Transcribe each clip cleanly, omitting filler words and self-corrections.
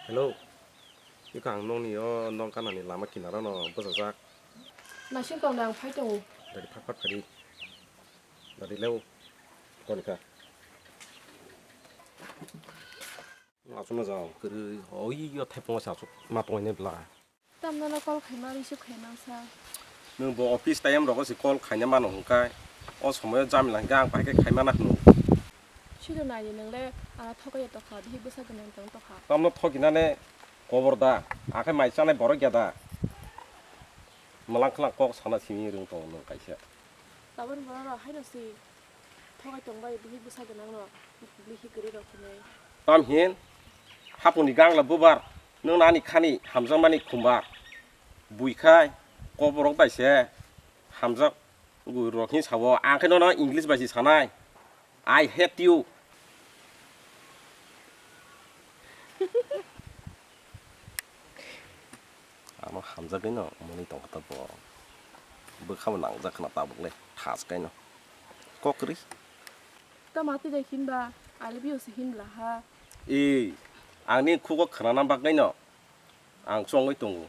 Hello, cái càng nông này nông cái này làm mà kín nó bớt rác. Mà xin còn đang phải đâu? Dari phát phải đi, dari lâu, còn gì cả. Nào chúng nó giàu, cứ ôi yo thay phong sao mà tôi này là. Tâm nó có khai mà đi xếp khai nào sao? Nhưng bộ office time rồi có sự call khai nhà mà nông cái, ở xong rồi jam là gang phải cái khai mà nát nụ. Chứ điều này thì nâng lẽ thôi cái tao khá thì bớt sao cái nâng tao khá. Tâm nó thôi cái này KOKBOROK cái máy sang này bỏ ra cái đó. Mà lăng khăng có sáng là xin riêng tổ nông cái gì. Tao vẫn bảo là hay là gì? Thôi cái trong vậy thì bớt sao cái nâng rồi, đi khi cái đó cái này. Tâm hiền, hấp một gang là bố bar, nương nani khani, HAMJAKMA khumbar, bùi khai, KOKBOROK bài xe, HAMJAK, người rồi khi sao anh cái nó nói English bài gì sao này, I hate you. Nó HAMJAK cái nó, muốn đi tổng cái tập bộ, bữa không nặng ra khăn tao bực lên, thả cái nó, có cái gì? Tao mà tới đây hin ba, ai biết gì hin là ha. Anh đi khu có khả năng bạc cái nó, anh xong cái tung,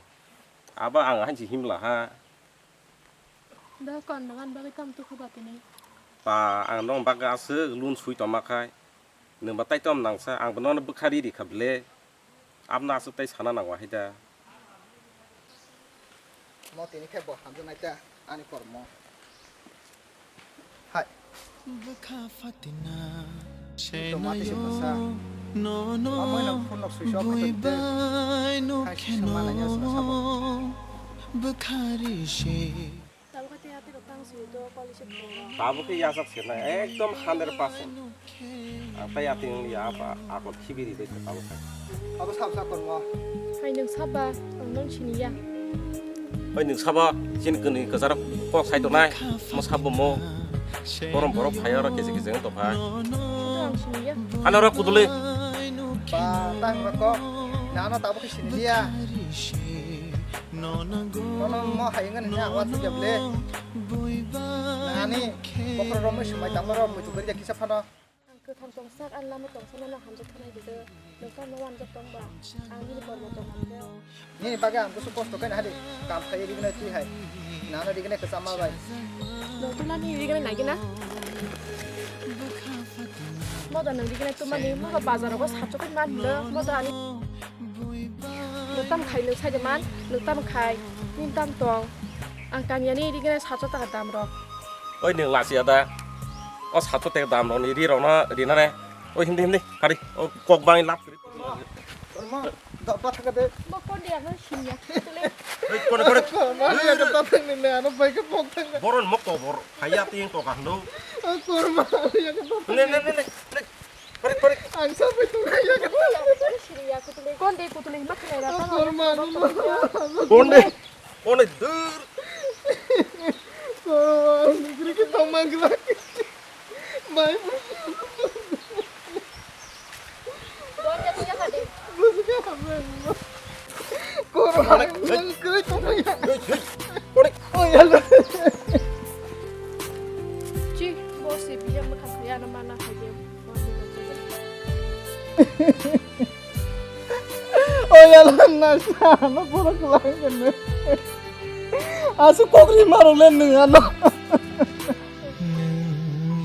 ba anh hay chỉ him là ha. Đã còn đang ăn ba cái tâm tôi không bảo thế này. Và anh nói bác gái sứ luôn suy tóm mắc hay, nếu mà tay tóm nặng sa, anh vẫn nói bức khari đi khắp lệ, áp na sức tay sana nặng quá hết ra. Mau tin cái bộ HAMJAKMA này ta, anh đi còn mau. Hai. Tomatis itu sa. Amoy na phone lock switch off ito dito. Hai sama nanya sama. Tao có thể cái tăng số đó có lý do. Tabu cái giá sắc xịn này, ekdom 100%. Tay ati ng liya pa, ako kibiri dito tabu ka. Apa sab sa kon mo? Hai nâng sắp ba, ông nâng chín ya. Oi ning saba, sin kini kesarap kok sai to nai, mas habu mo. Orang borok phaya ra kese to phai. Ông chín ya. Ana ra kudule. Ba tang rako. Nana tabu ke sini dia. Nono mo haingan nya awat tu jable. Nani, bokro romo shumai tamlo rom tu beri kisah phano. Cứ thằng trong xác ăn làm một tổng số nó HAMJAK này thì giờ nếu con nó ăn cho tổng bà ăn đi còn một tổng HAMJAK Ni baga am kusu posto kan hadi kam khaye di kana tu hai nana di kana kesama bai nó tôi làm gì cái này cái nè mà đàn đi cái này tôi mà nếu mà bà già nó có sắp cho cái man nữa mà đàn nước tam khai nước sai cho man nước tam khai nim tam tòng ăn canh nhà đi cái này sắp cho ta tam rồi Oi ning la sia ta. Ở sát cho tay đam rồi đi rồi nó đi nó này. Ôi hindi hindi, đi. Cột băng lắp. kon mo do pa thaka de mà con đẹp nó xinh nhá tôi lên Con ni ya kata thang ni na bai ka pok thang boron mok to bor. Haya ting to kan do. kon ma ya kata Ne. Pare. ang sa bai tu ya kata xinh nhá con đi tôi lên mắc này là tao kon ma Con đi dur. kon ni ki tong mang la bai con nhà tôi nhà đi kon ma nang kri tong mang Con đi. oh ya la chứ bố sẽ bị em mà khám phá nó mà nó phải đi oh ya la na sa na pura kulang kan asu kokri maro len ni ano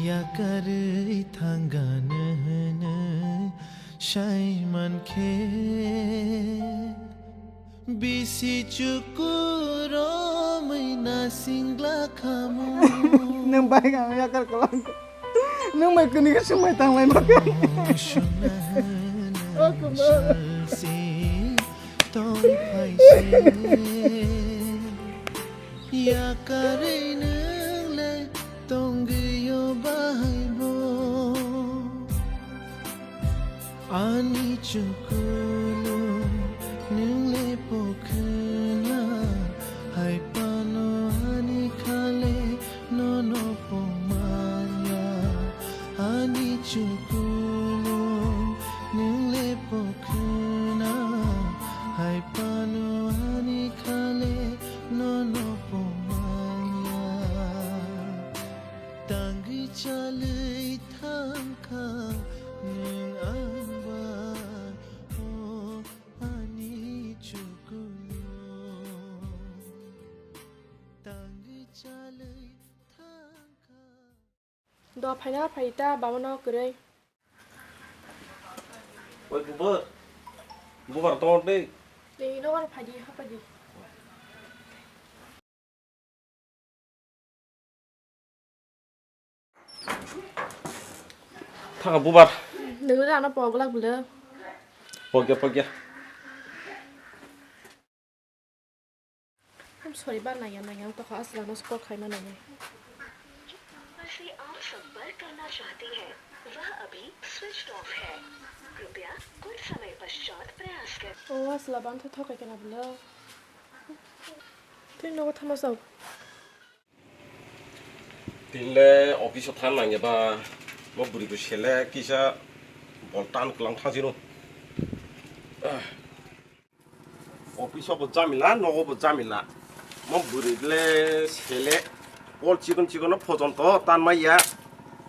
Yakari thangana shaiman khe bisi chukuro maina singla khamu nang bai ga ya kar kulang nang mai kuni ka sumai tang lai mak aku ma si toi phai si yakari nang le tongyo bai bo ani chukulu nang le pokhna hai pano ani khale no pomanya ani chukulu nang le pokhna hai pano ani khale no pomanya tangi chale thang kha nang amba 너 파이나 파이다 마모너 그래. 왜 부버 또 돼. 네 너가 파디 하파디. 타가 부버. 너가 하나 버글락 불러. 버겨. I'm sorry बात नहीं है तो खास लाना उसको खाना नहीं है से आप संपर्क करना चाहते हैं वह अभी स्विच ऑफ है कृपया कुछ समय पश्चात प्रयास करें ओ असला बांध तो थोक के ना बोलो तीन लोग थमा सब तीनले ऑफिस थान नांगेबा म बुरिबो सेले किसा बलटान कलां थाजिनो ऑफिसआवबो जामिला न'आवबो जामिला म बुरिले सेले बल चिकन फजन्त तान माइया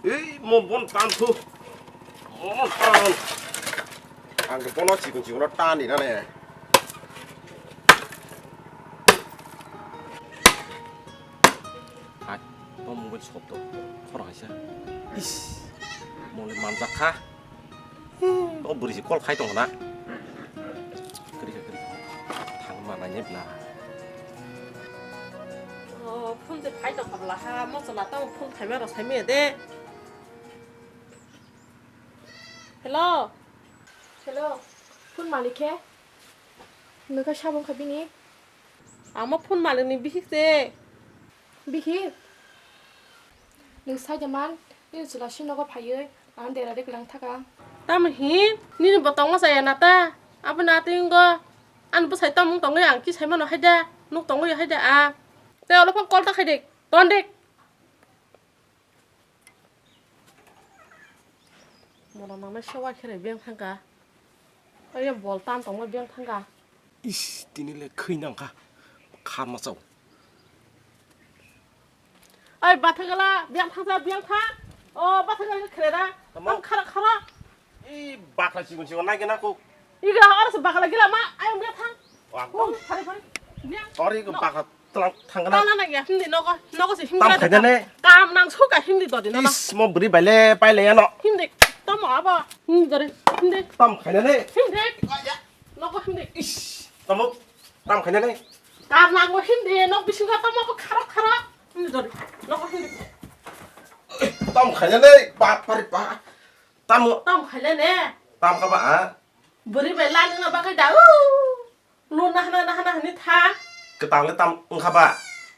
ओइ म बन तानथु तान आं बन चिकन तानि ना ने 아, 너 뭔가 섭도 걸어가시야. 이씨, 뭐래 만작하? 너 무리지 꼴 가이 동거나? 그래. 당만 아니야, 폰데 파이도 가블라 하 먹어라 따고 폰 타면서 살면 돼. 헬로. 폰 마리케 너가 샤본 카비니 아마 폰 말르니 비식세. 비히 너 사자만 너 줄라시 너가 파이에 안 데라 데랑 타가 따면 힘. 니는 뭐 똥가 사야 나다. 아버 나띵 거. 안 부사이 똥 똥거 양기 살면 하자. 녹 똥거 하자 아. 내가 얼른 꼴딱 해야 돼. 넌 돼. 뭐라 나만 샤워 캐래 병 탄가. 아야 뭘 딴 똥거 병 탄가. 이씨, 니네 크이냥가 가마서. 아이 바타가라 병 탄자 병 타. 바타가라 그래라. 똥 카라. 이 바카 지금 나게나고. 이거 알아서 바카라 길라 마. 아이 병 타. 와, 파리. 병. 어리 그 바카 당가나. 나나야 힘들 너가 지 땀 힘들어. 가냐네. 땀랑 속가 힘들더니 너나 이씨, 뭐 무리 빨래 너. 힘들. 땀 와봐. 힘들어. 힘들. 땀 가냐네. 힘들. 너가 힘들. 이씨, 땀 가냐네. 땀랑 거 힘들. 너 비신가 땀 먹고 카라. 힘들더니 너가 힘들. 땀 가냐네. 파리. 땀 갈래네. 땀 가봐. 머리 멜라는 거 bakal 다. 루나 하나 니 타. 그 땅에 땀 가봐.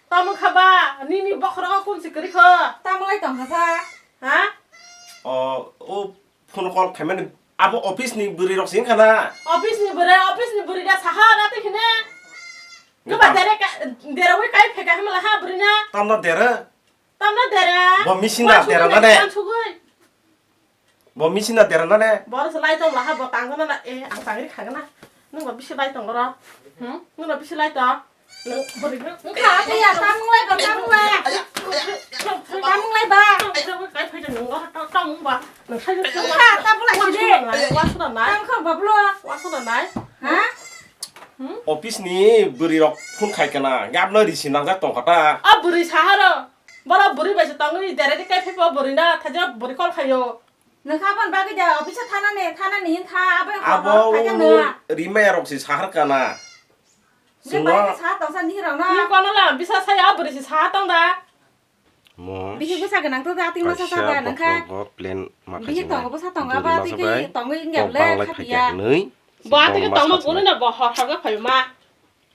땀은 가봐. 니니 먹으라고 꼰지 그리 커. Tamulai tong hasa. 아? 폰을 가면 아버 오피스니 부리럭 생각하나. 오피스니 버리다 사하라 때히네. 그봐 데레 왜 까이 패가 하면 하 버리냐? 땀나 데라. 땀나 데레. 뭐 미신나 데라나네. 죽을. 뭐 미신나 데라나네. 뭐라서 라이 똥 라하 뭐 땅거나 안 땅이 가거나. 너가 비시 라이 똥 거라. 응? 너가 비시 라이 똥. 너 버리고. Ka te ya tamulai ba tamulai. Tamulai ba. cái phải là nó trong bà nó thấy nó Ka tamulai sini. quá số này Tam kho bablo. quá số này Ha? 오피스니 부리럭 폰 갈까나. 얍너 리신낭자 똥가다. à buri sao bảo buri bây giờ tao nghĩ để cái phải bỏ buri na thay cho buri con khayo Nang kapan ba ke ja office thana ni hin tha abai kho 아버 ka ja na. 리메럭시 사할까나. Ge ba ke sa tong san ni rong như na. con nó làm bisa saya buri si sao tao da 뭐. Bihi busa ke nang to ta ting ma sa sa ba nang kha. 플랜 Bihi tong ko busa tong ba ti ki tong ngi ngap le kha ya. 너희. bỏ thì cái tao nó cũng là bỏ họ cái phải mà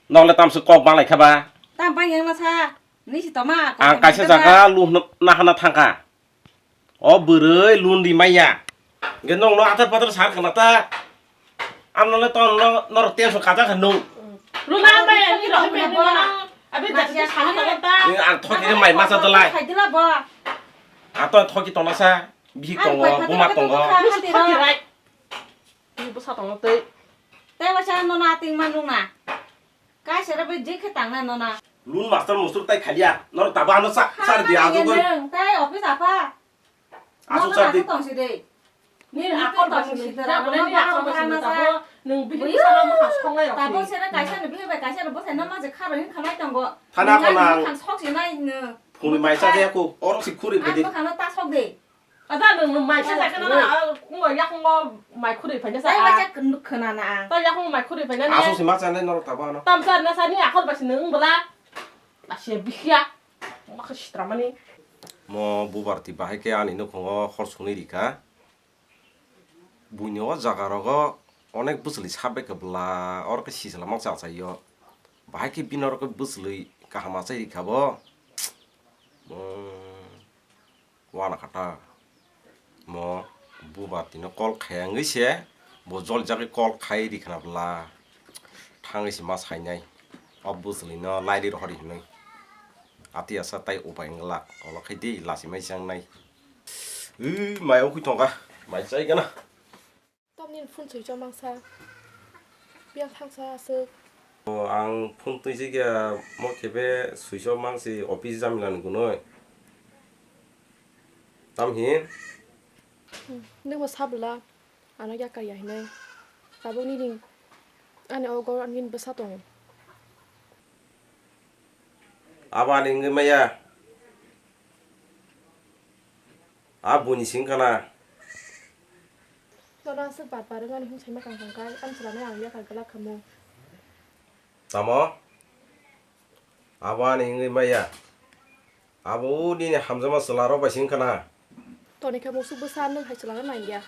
너를 땀스 꼭 말래 가봐. Tam ba yang la sa. Ni si to ma. 가시자가 루나 하나 탄가. 부르이 룬디 마이야. 이게 너 아들 빠들 살 거나다. 암노래 너 땡서 가자 간노. luôn ăn đây cái đó phải nó à bây giờ cái sao nó ta 안 터기는 많이 맞아들라. Khai dila ba. 또 터기 떠나서 미동 거, 고맙던 거. cái gì đây như bữa sau tao nó tới Te wa cha no na ting man lung na. Ka se ra be je khe tang na no na. 룬 마스터 모습 따이 칼이야. 너를 다 봐নো 살이 아주 그 Te office apa? 아주 Nó 살이 tong si de. nên là con tao mình ra bữa nay là con mình tao đừng bị cái sao mà học không ngay Ta học bo se ra kai sa ne bi be kai sa bo se na ma je kha ro hin kha lai tong go. 타나거나 kan sok si nai ne. 폰이 많이 짜대고 어럭시 쿠리 An 그디 ba kan ta sok de. ada nung mai saya kan na ngoi yak ngo mai khuri phai na sa Saya baca kena na. ta yak ngo mai khuri phai na asu ni si mak chane no taba no tam sa na sa ni akol basi nung bela basi bihya mak stramani mo bubar ti bahai ke ani no khongo khor suni rika buinyo jagarogo অনেক বুঝলি সাবে কেবলা ওর কে সিসলা মাক চাচাইও বাহাই কে বিনর কে বুঝলি কাহামা চাই খাবো ওয়ানা খাটা ম বুবা তিনো কল খায়াঙ্গইছে ব জল জাগে কল খাই দিখানাবলা থাঙ্গইছে মা সাইনাই অব বুঝলি ন লাইলি রহরি হই আতি আসা তাই উপায়ংলা অল খাইদি লাসি মাই চাংনাই মায়াव फैथंगा माइ जायगोना tao nên phun sủi cho mang sa biang thang sa sơ आं फन तैसे गया म खेबे सुइस मांसे ऑफिस जामिलान गुनय तामहिन nâng mà sắp là anh ấy cái gì này tại bông đi anh ấy có anh viên bớt sát tông 아바니 ng마야 아부니 싱카나 nó đang sức bạt và đứa anh không thấy mà càng cái anh sẽ làm cái hàng cái là camo तामो 아바니 ng마야 아부니 함자마 슬라로 바싱카나 tao này camo super san nữa hay sẽ làm cái này kìa